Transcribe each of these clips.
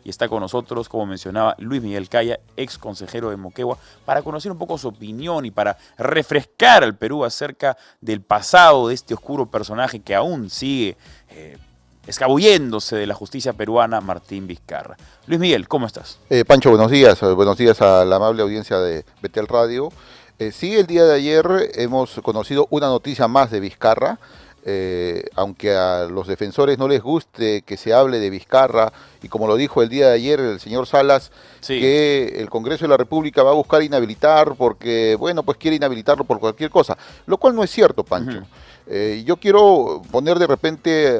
y está con nosotros, como mencionaba, Luis Miguel Caya, ex consejero de Moquegua, para conocer un poco su opinión y para refrescar al Perú acerca del pasado de este oscuro personaje que aún sigue escabulléndose de la justicia peruana, Martín Vizcarra. Luis Miguel, ¿cómo estás? Pancho, buenos días a la amable audiencia de Betel Radio. Sí, el día de ayer hemos conocido una noticia más de Vizcarra, aunque a los defensores no les guste que se hable de Vizcarra, y como lo dijo el día de ayer el señor Salas, Sí. que el Congreso de la República va a buscar inhabilitar porque, bueno, pues quiere inhabilitarlo por cualquier cosa, lo cual no es cierto, Pancho. Yo quiero poner de repente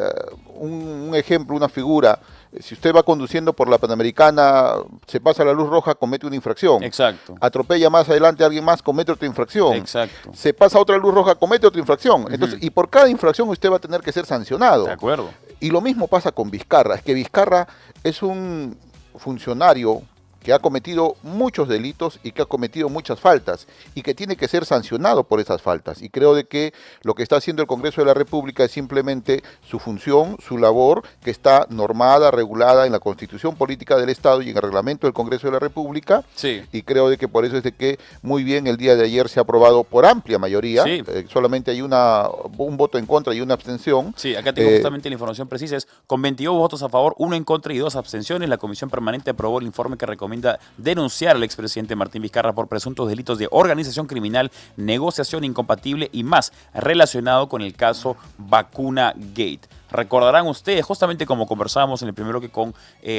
un ejemplo, una figura. Si usted va conduciendo por la Panamericana, se pasa la luz roja, comete una infracción. Exacto. Atropella más adelante a alguien más, comete otra infracción. Exacto. Se pasa otra luz roja, comete otra infracción. Entonces, y por cada infracción usted va a tener que ser sancionado. De acuerdo. Y lo mismo pasa con Vizcarra. Es que Vizcarra es un funcionario que ha cometido muchos delitos y que ha cometido muchas faltas y que tiene que ser sancionado por esas faltas. Y creo de que lo que está haciendo el Congreso de la República es simplemente su función, su labor, que está normada, regulada en la Constitución Política del Estado y en el reglamento del Congreso de la República. Sí. Y creo de que por eso es de que muy bien el día de ayer se ha aprobado por amplia mayoría. Sí. Solamente hay un voto en contra y una abstención. Sí, acá tengo justamente la información precisa. Es con 22 votos a favor, 1 en contra y 2 abstenciones. La Comisión Permanente aprobó el informe que recomienda denunciar al expresidente Martín Vizcarra por presuntos delitos de organización criminal, negociación incompatible y más relacionado con el caso Vacuna Gate. Recordarán ustedes, justamente como conversábamos en el primer bloque con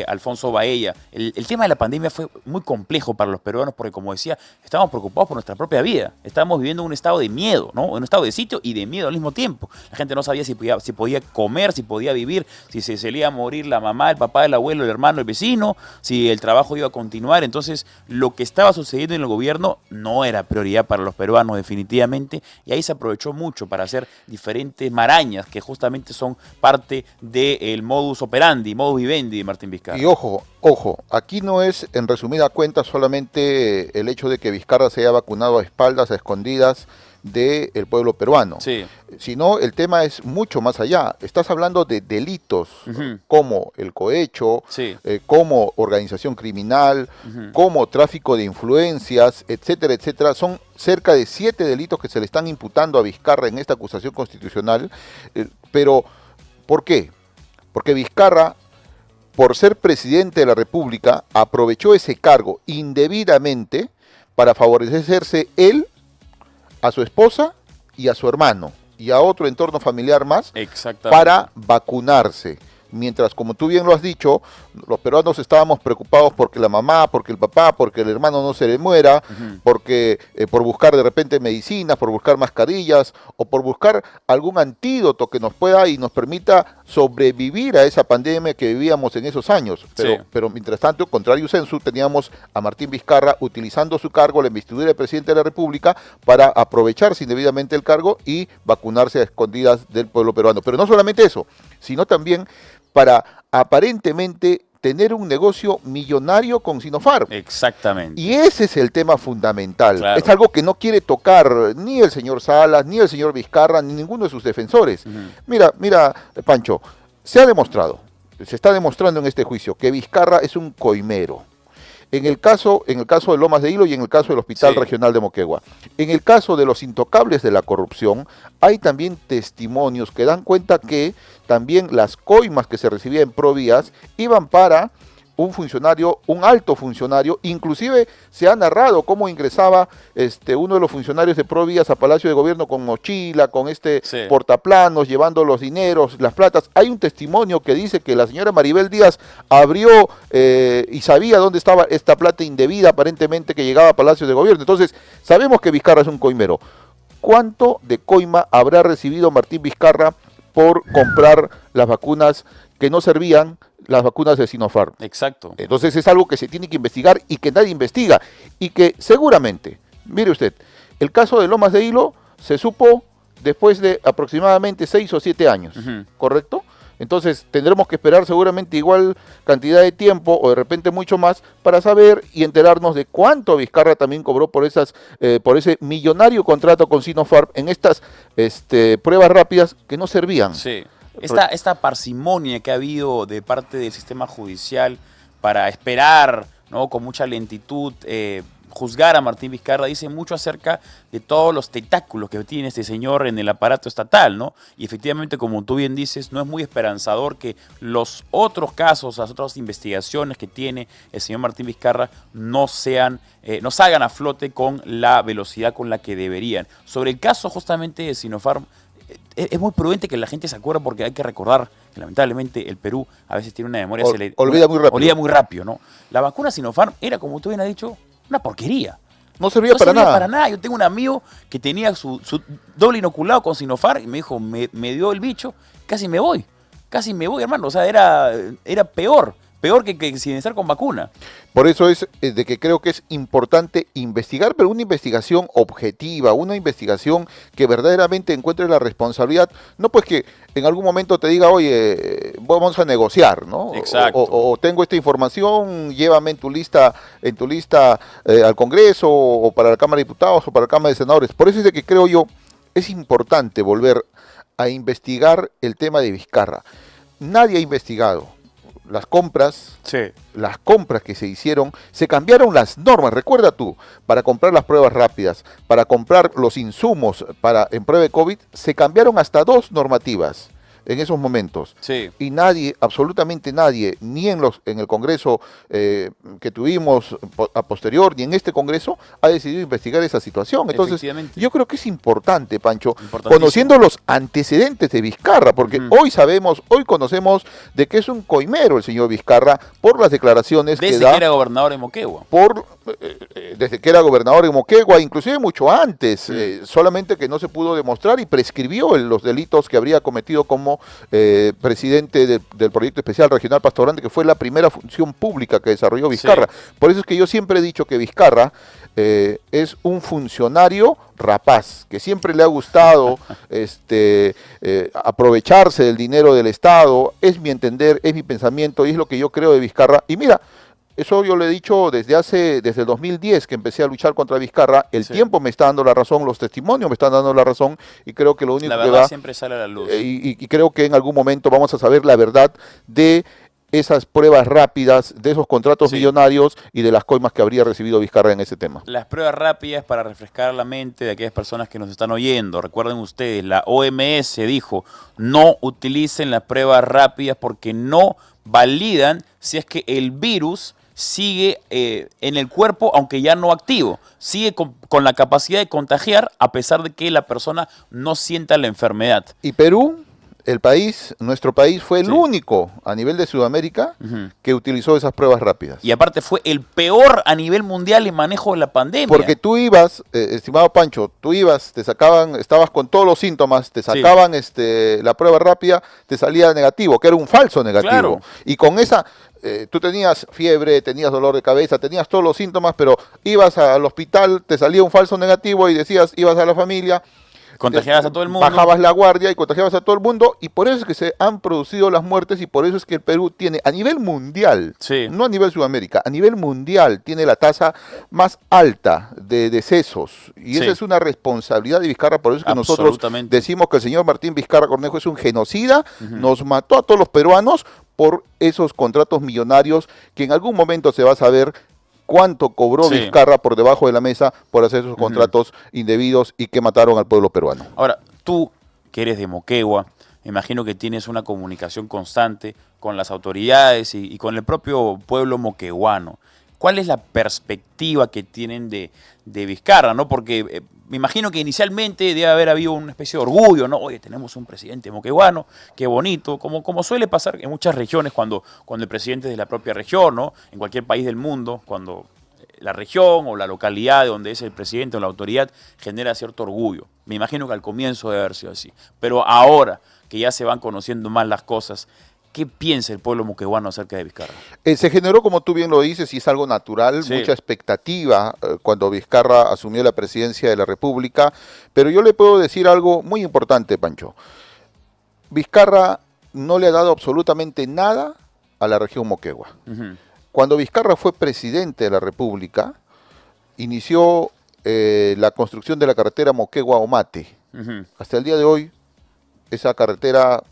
Alfonso Baella, el tema de la pandemia fue muy complejo para los peruanos porque, como decía, estábamos preocupados por nuestra propia vida. Estábamos viviendo un estado de miedo, ¿no? Un estado de sitio y de miedo al mismo tiempo. La gente no sabía si podía comer, si podía vivir, si se le iba a morir la mamá, el papá, el abuelo, el hermano, el vecino, si el trabajo iba a continuar. Entonces, lo que estaba sucediendo en el gobierno no era prioridad para los peruanos definitivamente, y ahí se aprovechó mucho para hacer diferentes marañas que justamente son parte del modus operandi, modus vivendi de Martín Vizcarra. Y ojo, aquí no es en resumida cuenta solamente el hecho de que Vizcarra se haya vacunado a espaldas, a escondidas del pueblo peruano, Sí. sino el tema es mucho más allá. Estás hablando de delitos como el cohecho, Sí. como organización criminal, como tráfico de influencias, etcétera, etcétera. Son cerca de 7 delitos que se le están imputando a Vizcarra en esta acusación constitucional, pero ¿por qué? Porque Vizcarra, por ser presidente de la República, aprovechó ese cargo indebidamente para favorecerse él, a su esposa y a su hermano y a otro entorno familiar más para vacunarse. Mientras, como tú bien lo has dicho, los peruanos estábamos preocupados porque la mamá, porque el papá, porque el hermano no se le muera, porque por buscar de repente medicinas, por buscar mascarillas o por buscar algún antídoto que nos pueda y nos permita sobrevivir a esa pandemia que vivíamos en esos años. Pero mientras tanto, contrario sensu, teníamos a Martín Vizcarra utilizando su cargo, la investidura del presidente de la República, para aprovecharse indebidamente el cargo y vacunarse a escondidas del pueblo peruano. Pero no solamente eso, sino también para aparentemente tener un negocio millonario con Sinopharm. Exactamente. Y ese es el tema fundamental. Claro. Es algo que no quiere tocar ni el señor Salas, ni el señor Vizcarra, ni ninguno de sus defensores. Mira, Pancho, se está demostrando en este juicio que Vizcarra es un coimero. En el caso de Lomas de Hilo y en el caso del Hospital Regional de Moquegua. En el caso de los intocables de la corrupción, hay también testimonios que dan cuenta que también las coimas que se recibían en Provías iban para un funcionario, un alto funcionario. Inclusive se ha narrado cómo ingresaba uno de los funcionarios de Provías a Palacio de Gobierno con mochila, con portaplanos, llevando los dineros, las platas. Hay un testimonio que dice que la señora Maribel Díaz abrió y sabía dónde estaba esta plata indebida aparentemente que llegaba a Palacio de Gobierno. Entonces, sabemos que Vizcarra es un coimero. ¿Cuánto de coima habrá recibido Martín Vizcarra por comprar las vacunas que no servían, las vacunas de Sinopharm? Exacto. Entonces es algo que se tiene que investigar y que nadie investiga. Y que seguramente, mire usted, el caso de Lomas de Hilo se supo después de aproximadamente 6 o 7 años, ¿correcto? Entonces tendremos que esperar seguramente igual cantidad de tiempo o de repente mucho más para saber y enterarnos de cuánto Vizcarra también cobró por ese millonario contrato con Sinopharm en estas pruebas rápidas que no servían. Sí. Esta parsimonia que ha habido de parte del sistema judicial para esperar, ¿no?, con mucha lentitud, juzgar a Martín Vizcarra, dice mucho acerca de todos los tentáculos que tiene este señor en el aparato estatal, ¿no? Y efectivamente, como tú bien dices, no es muy esperanzador que los otros casos, las otras investigaciones que tiene el señor Martín Vizcarra no salgan a flote con la velocidad con la que deberían. Sobre el caso justamente de Sinopharm, es muy prudente que la gente se acuerde, porque hay que recordar que lamentablemente el Perú a veces tiene una memoria... Olvida muy rápido. Olvida muy rápido, ¿no? La vacuna Sinopharm era, como tú bien has dicho, una porquería. No servía para nada. Yo tengo un amigo que tenía su doble inoculado con Sinopharm y me dijo, me dio el bicho, casi me voy, hermano. O sea, era peor que sin estar con vacuna. Por eso es de que creo que es importante investigar, pero una investigación objetiva, una investigación que verdaderamente encuentre la responsabilidad, no pues que en algún momento te diga, oye, vamos a negociar, ¿no? Exacto. O tengo esta información, llévame en tu lista al Congreso, o para la Cámara de Diputados, o para la Cámara de Senadores. Por eso es de que creo yo, es importante volver a investigar el tema de Vizcarra. Nadie ha investigado las compras, las compras que se hicieron, se cambiaron las normas. Recuerda tú, para comprar las pruebas rápidas, para comprar los insumos en prueba de COVID, se cambiaron hasta 2 normativas en esos momentos. Sí. Y nadie, absolutamente nadie, ni en el Congreso que tuvimos a posterior, ni en este Congreso, ha decidido investigar esa situación. Entonces, yo creo que es importante, Pancho, conociendo los antecedentes de Vizcarra, porque hoy conocemos de que es un coimero el señor Vizcarra por las declaraciones desde que era gobernador de Moquegua. Desde que era gobernador de Moquegua, inclusive mucho antes, solamente que no se pudo demostrar y prescribió los delitos que habría cometido como presidente del Proyecto Especial Regional Pasto Grande, que fue la primera función pública que desarrolló Vizcarra. Sí. Por eso es que yo siempre he dicho que Vizcarra es un funcionario rapaz, que siempre le ha gustado aprovecharse del dinero del Estado. Es mi entender, es mi pensamiento y es lo que yo creo de Vizcarra. Y mira, eso yo lo he dicho desde el 2010 que empecé a luchar contra Vizcarra. El tiempo me está dando la razón, los testimonios me están dando la razón, y creo que lo único que va siempre sale a la luz. Y creo que en algún momento vamos a saber la verdad de esas pruebas rápidas, de esos contratos millonarios y de las coimas que habría recibido Vizcarra en ese tema. Las pruebas rápidas, para refrescar la mente de aquellas personas que nos están oyendo. Recuerden ustedes, la OMS dijo, no utilicen las pruebas rápidas porque no validan si es que el virus sigue en el cuerpo, aunque ya no activo, sigue con la capacidad de contagiar a pesar de que la persona no sienta la enfermedad. Y Perú, nuestro país fue el único a nivel de Sudamérica que utilizó esas pruebas rápidas. Y aparte fue el peor a nivel mundial en manejo de la pandemia. Porque tú ibas, estimado Pancho, te sacaban, estabas con todos los síntomas, te sacaban la prueba rápida, te salía negativo, que era un falso negativo. Claro. Y con esa... tú tenías fiebre, tenías dolor de cabeza, tenías todos los síntomas, pero ibas al hospital, te salía un falso negativo y decías, ibas a la familia, contagiabas a todo el mundo, bajabas la guardia y contagiabas a todo el mundo, y por eso es que se han producido las muertes, y por eso es que el Perú tiene, a nivel mundial, no a nivel Sudamérica, a nivel mundial, tiene la tasa más alta de decesos, y esa es una responsabilidad de Vizcarra. Por eso es que nosotros decimos que el señor Martín Vizcarra Cornejo es un genocida, nos mató a todos los peruanos por esos contratos millonarios que en algún momento se va a saber cuánto cobró Vizcarra por debajo de la mesa por hacer esos contratos indebidos y que mataron al pueblo peruano. Ahora, tú que eres de Moquegua, me imagino que tienes una comunicación constante con las autoridades y con el propio pueblo moqueguano. ¿Cuál es la perspectiva que tienen de Vizcarra, ¿no? Porque me imagino que inicialmente debe haber habido una especie de orgullo, ¿no? Oye, tenemos un presidente moqueguano, qué bonito, como suele pasar en muchas regiones cuando el presidente es de la propia región, ¿no? En cualquier país del mundo, cuando la región o la localidad de donde es el presidente o la autoridad genera cierto orgullo. Me imagino que al comienzo debe haber sido así. Pero ahora que ya se van conociendo más las cosas, ¿qué piensa el pueblo moqueguano acerca de Vizcarra? Se generó, como tú bien lo dices, y es algo natural, mucha expectativa cuando Vizcarra asumió la presidencia de la República, pero yo le puedo decir algo muy importante, Pancho. Vizcarra no le ha dado absolutamente nada a la región Moquegua. Cuando Vizcarra fue presidente de la República, inició la construcción de la carretera Moquegua-Omate. Hasta el día de hoy, esa carretera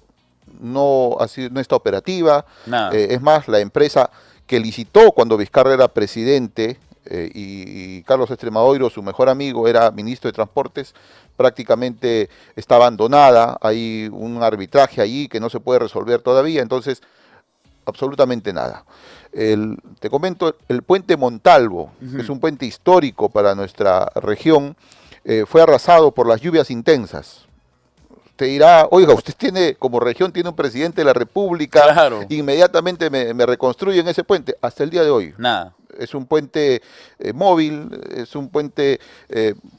no está operativa. Es más, la empresa que licitó cuando Vizcarra era presidente y Carlos Extremadoiro, su mejor amigo, era ministro de Transportes, prácticamente está abandonada. Hay un arbitraje allí que no se puede resolver todavía, entonces absolutamente nada. Te comento, el puente Montalvo, que es un puente histórico para nuestra región, fue arrasado por las lluvias intensas. Usted dirá, oiga, usted tiene, como región, tiene un presidente de la República, claro, inmediatamente me reconstruyen ese puente. Hasta el día de hoy. nada. Es un puente móvil, es un puente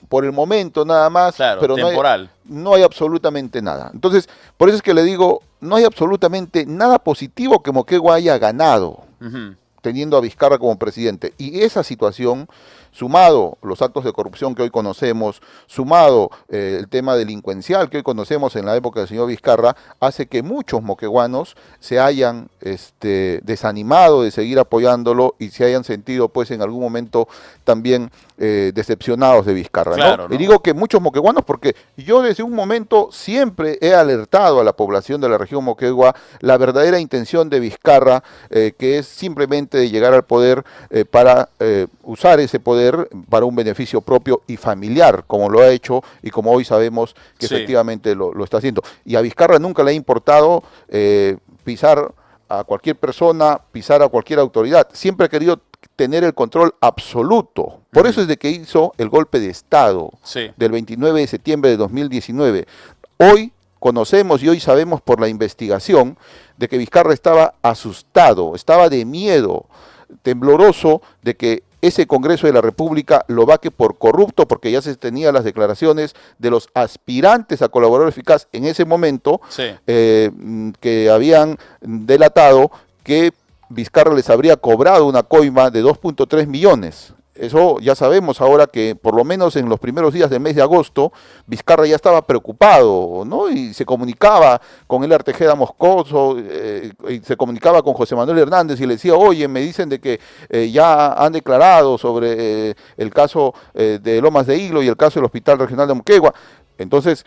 por el momento nada más, Claro, pero temporal. no hay absolutamente nada. Entonces, por eso es que le digo, no hay absolutamente nada positivo que Moquegua haya ganado teniendo a Vizcarra como presidente. Y esa situación, sumado los actos de corrupción que hoy conocemos, sumado el tema delincuencial que hoy conocemos en la época del señor Vizcarra, hace que muchos moqueguanos se hayan desanimado de seguir apoyándolo y se hayan sentido pues en algún momento también decepcionados de Vizcarra. Claro, ¿no? ¿no? Y digo que muchos moqueguanos porque yo desde un momento siempre he alertado a la población de la región Moquegua la verdadera intención de Vizcarra, que es simplemente de llegar al poder para usar ese poder para un beneficio propio y familiar, como lo ha hecho y como hoy sabemos que sí, efectivamente lo está haciendo. Y a Vizcarra nunca le ha importado pisar a cualquier persona, pisar a cualquier autoridad. Siempre ha querido tener el control absoluto. Por eso es de que hizo el golpe de Estado del 29 de septiembre de 2019. Hoy conocemos y hoy sabemos por la investigación de que Vizcarra estaba asustado, estaba de miedo, tembloroso de que ese Congreso de la República lo vaque por corrupto, porque ya se tenían las declaraciones de los aspirantes a colaborador eficaz en ese momento, que habían delatado que Vizcarra les habría cobrado una coima de 2.3 millones. Eso ya sabemos ahora que por lo menos en los primeros días del mes de agosto, Vizcarra ya estaba preocupado, ¿no? Y se comunicaba con el Artejeda Moscoso, y se comunicaba con José Manuel Hernández y le decía, oye, me dicen de que ya han declarado sobre el caso de Lomas de Hilo y el caso del Hospital Regional de Moquegua. Entonces,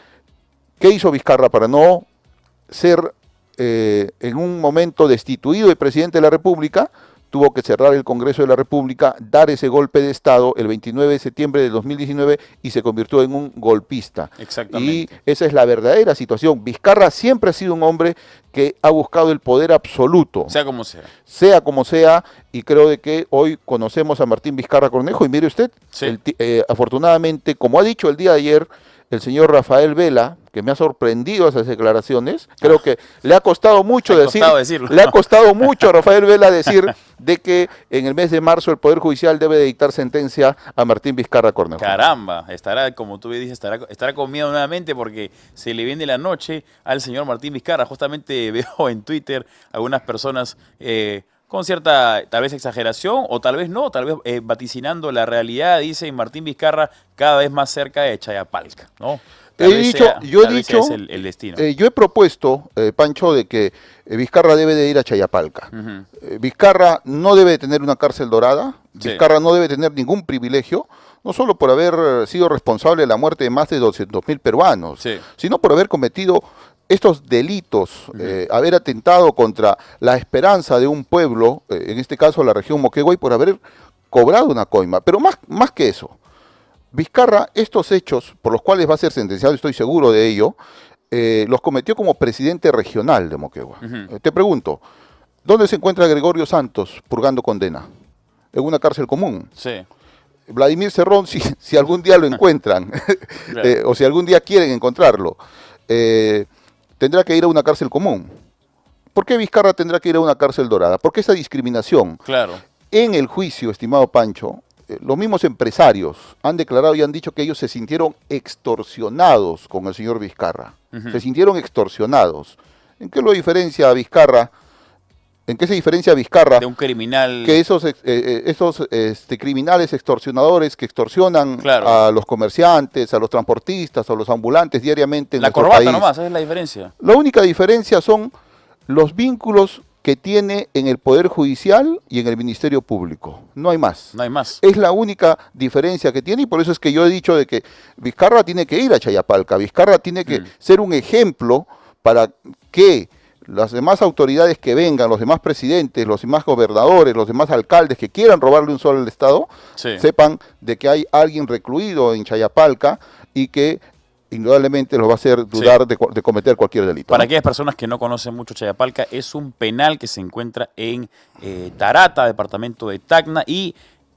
¿qué hizo Vizcarra para no ser en un momento destituido de presidente de la República? Tuvo que cerrar el Congreso de la República, dar ese golpe de Estado el 29 de septiembre de 2019 y se convirtió en un golpista. Exactamente. Y esa es la verdadera situación. Vizcarra siempre ha sido un hombre que ha buscado el poder absoluto. Sea como sea. Sea como sea, y creo de que hoy conocemos a Martín Vizcarra Cornejo, y mire usted, afortunadamente, como ha dicho el día de ayer, el señor Rafael Vela, que me ha sorprendido esas declaraciones, creo que le ha costado mucho le ha costado mucho a Rafael Vela decir de que en el mes de marzo el Poder Judicial debe de dictar sentencia a Martín Vizcarra Cornejo. Caramba, estará, como tú dices, estará con miedo nuevamente porque se le viene la noche al señor Martín Vizcarra. Justamente veo en Twitter algunas personas con cierta, tal vez exageración, o tal vez no, tal vez vaticinando la realidad, dice Martín Vizcarra cada vez más cerca de Chayapalca, ¿no? Yo he dicho, es el destino. Yo he propuesto, Pancho, de que Vizcarra debe de ir a Chayapalca. Vizcarra no debe de tener una cárcel dorada, Vizcarra no debe tener ningún privilegio, no solo por haber sido responsable de la muerte de más de 200.000 peruanos, sino por haber cometido estos delitos, haber atentado contra la esperanza de un pueblo, en este caso la región Moquegua, y por haber cobrado una coima. Pero más que eso, Vizcarra, estos hechos por los cuales va a ser sentenciado, estoy seguro de ello, los cometió como presidente regional de Moquegua. Te pregunto, ¿dónde se encuentra Gregorio Santos purgando condena? En una cárcel común. Vladimir Cerrón, si algún día lo encuentran, o si algún día quieren encontrarlo, tendrá que ir a una cárcel común. ¿Por qué Vizcarra tendrá que ir a una cárcel dorada? ¿Por qué esa discriminación? En el juicio, estimado Pancho, los mismos empresarios han declarado y han dicho que ellos se sintieron extorsionados con el señor Vizcarra. Se sintieron extorsionados. ¿En qué lo diferencia a Vizcarra? ¿En qué se diferencia Vizcarra de un criminal? Que esos criminales extorsionadores que extorsionan a los comerciantes, a los transportistas, a los ambulantes diariamente en nuestro país. La corbata nomás, esa es la diferencia. La única diferencia son los vínculos que tiene en el Poder Judicial y en el Ministerio Público. No hay más. No hay más. Es la única diferencia que tiene y por eso es que yo he dicho de que Vizcarra tiene que ir a Chayapalca. Vizcarra tiene que ser un ejemplo para que las demás autoridades que vengan, los demás presidentes, los demás gobernadores, los demás alcaldes que quieran robarle un sol al Estado, sepan de que hay alguien recluido en Chayapalca y que indudablemente los va a hacer dudar de cometer cualquier delito. Para aquellas personas que no conocen mucho Chayapalca, es un penal que se encuentra en Tarata, departamento de Tacna, y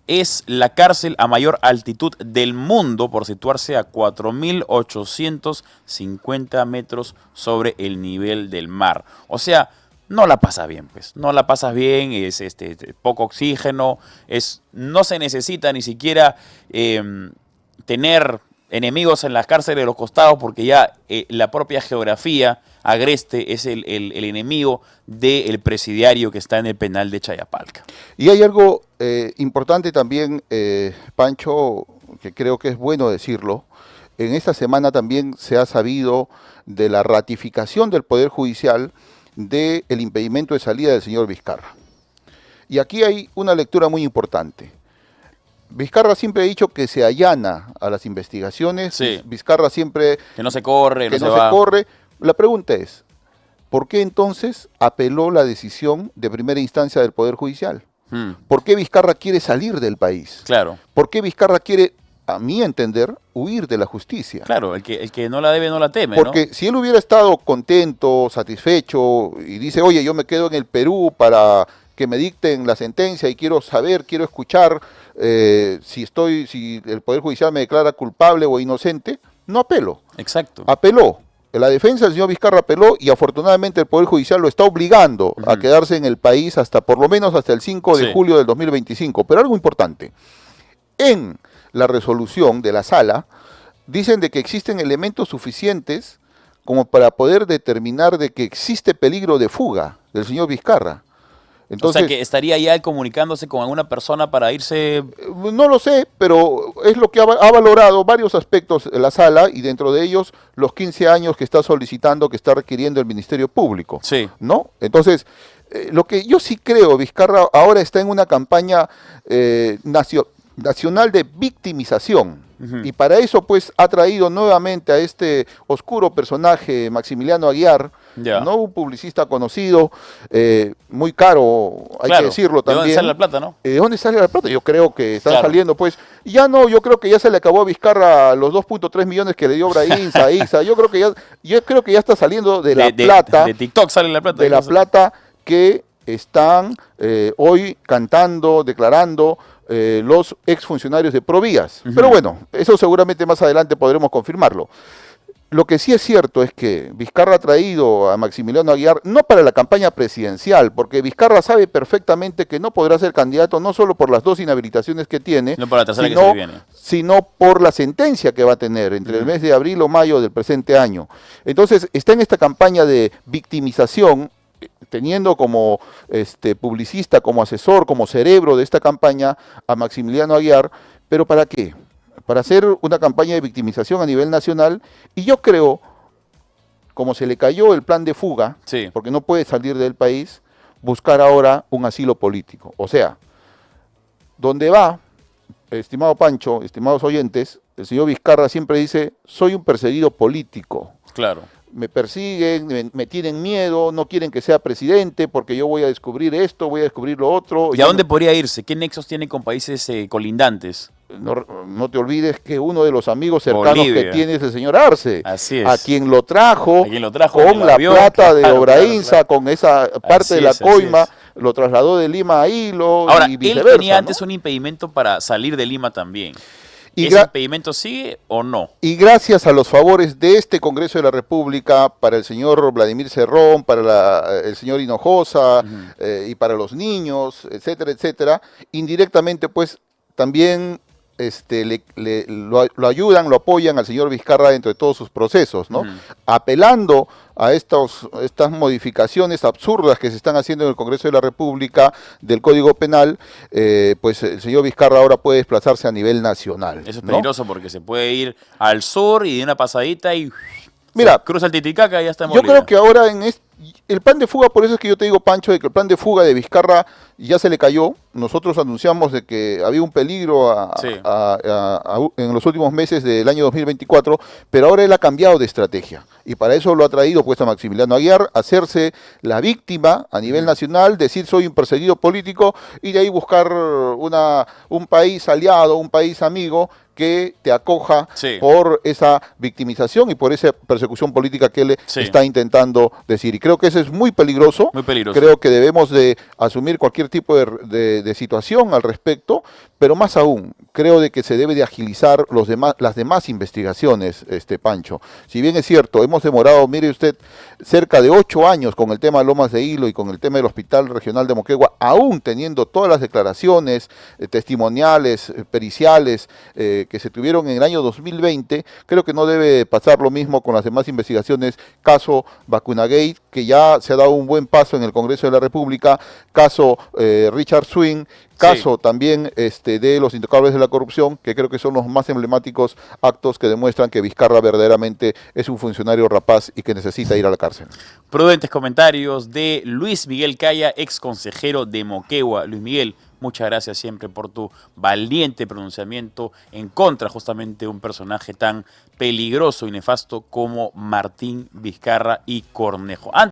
es la cárcel a mayor altitud del mundo por situarse a 4.850 metros sobre el nivel del mar. O sea, no la pasas bien, pues. No la pasas bien, es poco oxígeno, no se necesita ni siquiera tener enemigos en las cárceles de los costados, porque ya la propia geografía agreste es el enemigo del presidiario que está en el penal de Chayapalca. Y hay algo importante también, Pancho, que creo que es bueno decirlo. En esta semana también se ha sabido de la ratificación del Poder Judicial del impedimento de salida del señor Vizcarra. Y aquí hay una lectura muy importante. Vizcarra siempre ha dicho que se allana a las investigaciones. Sí. Vizcarra siempre... Que no se corre, que no se corre. La pregunta es, ¿por qué entonces apeló la decisión de primera instancia del Poder Judicial? ¿Por qué Vizcarra quiere salir del país? Claro. ¿Por qué Vizcarra quiere, a mi entender, huir de la justicia? Claro, el que no la debe no la teme, Porque si él hubiera estado contento, satisfecho, y dice, oye, yo me quedo en el Perú para que me dicten la sentencia y quiero saber, quiero escuchar si el Poder Judicial me declara culpable o inocente, no apelo. Exacto. Apeló. La defensa del señor Vizcarra apeló y afortunadamente el Poder Judicial lo está obligando a quedarse en el país por lo menos hasta el 5 de julio del 2025. Pero algo importante, en la resolución de la sala dicen de que existen elementos suficientes como para poder determinar de que existe peligro de fuga del señor Vizcarra. Entonces, o sea, que estaría ya él comunicándose con alguna persona para irse... No lo sé, pero es lo que ha valorado varios aspectos la sala y dentro de ellos los 15 años que está solicitando, que está requiriendo el Ministerio Público. Sí. ¿No? Entonces, lo que yo sí creo, Vizcarra ahora está en una campaña nacional de victimización. Y para eso pues ha traído nuevamente a este oscuro personaje, Maximiliano Aguiar, ¿no? Un publicista conocido, muy caro, hay que decirlo también. ¿De dónde sale la plata, no? ¿De dónde sale la plata? Yo creo que están saliendo pues, yo creo que ya se le acabó a Vizcarra los 2.3 millones que le dio Brainza, Isa, yo creo que ya está saliendo de la plata. De TikTok sale la plata. De la plata que están hoy cantando, declarando los exfuncionarios de Provías. Pero bueno, eso seguramente más adelante podremos confirmarlo. Lo que sí es cierto es que Vizcarra ha traído a Maximiliano Aguiar no para la campaña presidencial, porque Vizcarra sabe perfectamente que no podrá ser candidato no solo por las 2 inhabilitaciones que tiene, no por la tercera que se viene, sino por la sentencia que va a tener entre el mes de abril o mayo del presente año. Entonces está en esta campaña de victimización, teniendo como publicista, como asesor, como cerebro de esta campaña a Maximiliano Aguiar, pero ¿para qué? Para hacer una campaña de victimización a nivel nacional, y yo creo, como se le cayó el plan de fuga, porque no puede salir del país, buscar ahora un asilo político. O sea, donde va, estimado Pancho, estimados oyentes, el señor Vizcarra siempre dice, soy un perseguido político. Claro. Me persiguen, me tienen miedo, no quieren que sea presidente porque yo voy a descubrir esto, voy a descubrir lo otro. ¿Y a dónde podría irse? ¿Qué nexos tiene con países colindantes? No te olvides que uno de los amigos cercanos que tiene es el señor Arce. Así es. A quien lo trajo con la avión, plata de Obrainza, con esa parte de la coima, lo trasladó de Lima a Hilo. Ahora, y viceversa, él tenía antes un impedimento para salir de Lima también. ¿Ese impedimento sigue o no? Y gracias a los favores de este Congreso de la República, para el señor Vladimir Cerrón, para el señor Hinojosa, y para los niños, etcétera, etcétera, indirectamente pues también lo ayudan, lo apoyan al señor Vizcarra dentro de todos sus procesos, ¿no? Apelando a estas modificaciones absurdas que se están haciendo en el Congreso de la República del Código Penal, pues el señor Vizcarra ahora puede desplazarse a nivel nacional. Eso es peligroso, ¿no? Porque se puede ir al sur y de una pasadita y mira, cruza el Titicaca y ya está en Bolivia. Yo creo que ahora el plan de fuga, por eso es que yo te digo, Pancho, de que el plan de fuga de Vizcarra y ya se le cayó. Nosotros anunciamos de que había un peligro Sí. en los últimos meses del año 2024, pero ahora él ha cambiado de estrategia y para eso lo ha traído pues a Maximiliano Aguiar, hacerse la víctima a nivel nacional, decir soy un perseguido político y de ahí buscar un país aliado, un país amigo que te acoja Sí. por esa victimización y por esa persecución política que él Sí. está intentando decir. Y creo que eso es muy peligroso. Muy peligroso. Creo que debemos de asumir cualquier tipo de situación al respecto, pero más aún, creo de que se debe de agilizar las demás investigaciones, Pancho. Si bien es cierto, hemos demorado, mire usted, cerca de 8 años con el tema de Lomas de Hilo y con el tema del Hospital Regional de Moquegua, aún teniendo todas las declaraciones testimoniales, periciales, que se tuvieron en el año 2020, creo que no debe pasar lo mismo con las demás investigaciones, caso Vacunagate, que ya se ha dado un buen paso en el Congreso de la República, caso Richard Swing, caso también de los intocables de la corrupción, que creo que son los más emblemáticos actos que demuestran que Vizcarra verdaderamente es un funcionario rapaz y que necesita ir a la cárcel. Prudentes comentarios de Luis Miguel Caya, ex consejero de Moquegua. Luis Miguel, muchas gracias siempre por tu valiente pronunciamiento en contra justamente de un personaje tan peligroso y nefasto como Martín Vizcarra y Cornejo.